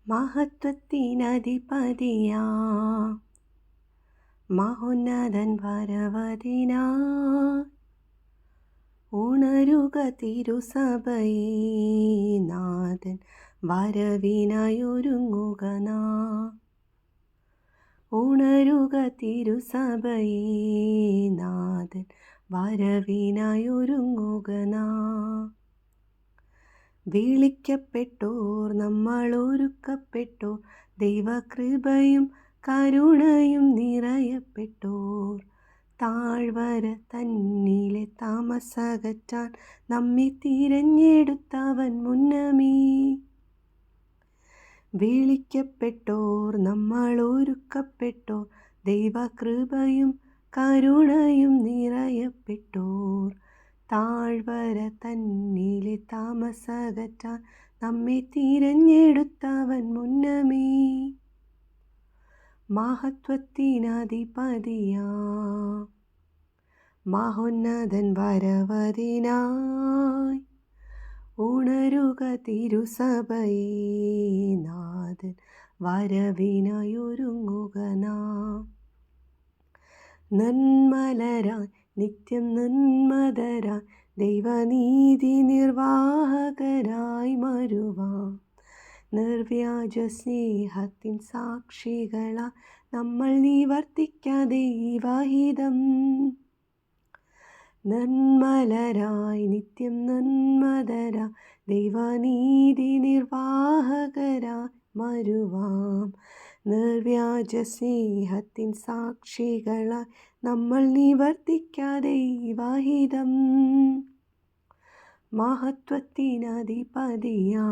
മഹത്വത്തിനധിപതിയാ മഹോന്നതൻ വരവതിനാ ഉണരുക തിരുസഭയേ നാഥൻ വരവിനായൊരുങ്ങുക നാം. ഉണരുക തിരുസഭയേ നാഥൻ വരവിനായൊരുങ്ങുക നാം. വിളിക്കപ്പെട്ടോർ നമ്മൾ ഒരുക്കപ്പെട്ടോർ, ദൈവകൃപയും കരുണയും നിറയപ്പെട്ടോർ. താഴ്വര തന്നിലെ താമസകറ്റാൻ നമ്മെ തിരഞ്ഞെടുത്തവൻ മുന്നമേ. വിളിക്കപ്പെട്ടോർ നമ്മൾ ഒരുക്കപ്പെട്ടോർ, ദൈവകൃപയും കരുണയും നിറയപ്പെട്ടോർ. താഴ്വര തന്നിലെ താമസകറ്റാൻ നമ്മെ തിരഞ്ഞെടുത്തവൻ മുന്നമേ. മഹത്വത്തിനധിപതിയാ മഹോന്നതൻ വരവതിനായി ഉണരുക തിരുസഭയേ നാഥൻ വരവിനായൊരുങ്ങുക നാം. നിർമ്മലരായി നിത്യം നിർമ്മതരായി ദൈവനീതി നിർവാഹകരായി മരുവാം. നിർവ്യാജ സ്നേഹത്തിൻ സാക്ഷികളായി നമ്മൾ നിവർത്തിക്കാം ദൈവഹിതം. നിർമ്മലരായി നിത്യം നിർമ്മതരായി ദൈവനീതി നിർവാഹകരായി മരുവാം. നിർവ്യാജ സ്നേഹത്തിൻ സാക്ഷികളായി നമ്മൾ നിവർത്തിക്കാം ദൈവഹിതം. മഹത്വത്തിനധിപതിയാ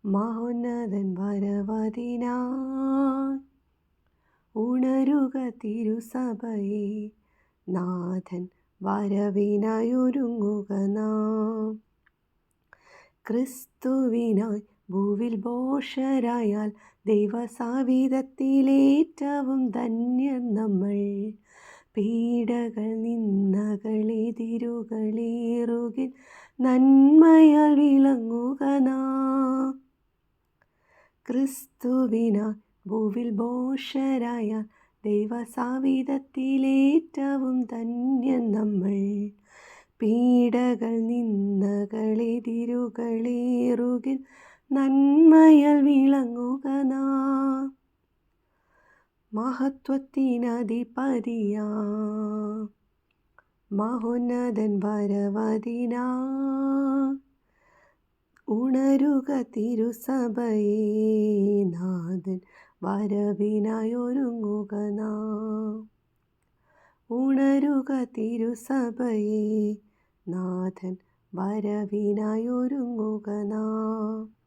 മഹോന്നതൻ വരവതിനായി ഉണരുക തിരുസഭയേ നാഥൻ വരവിനായൊരുങ്ങുക നാം. ക്രിസ്തുവിനായി ഭൂവിൽ ഭോഷരായാൽ ദൈവസാവിധത്തിലേറ്റവും ധന്യർ നമ്മൾ. പീഡകൾ നിന്ദകൾ എതിരുകളേറുകിൽ നന്മയാൽ വിളങ്ങുക നാം. ക്രിസ്തുവിനായി ഭൂവിൽ ഭോഷരായാൽ ദൈവസാവിധത്തിലേറ്റവും ധന്യർ നമ്മൾ. പീഡകൾ നിന്ദകൾ എതിരുകളേറുകിൽ നന്മയാൽ വിളങ്ങുക നാം. മഹത്വത്തിനധിപതിയാ മഹോന്നതൻ വരവതിനായി ഉണരുക തിരുസഭയേ നാഥൻ വരവിനായൊരുങ്ങുക നാം. ഉണരുക തിരുസഭയേ നാഥൻ വരവിനായൊരുങ്ങുക നാം.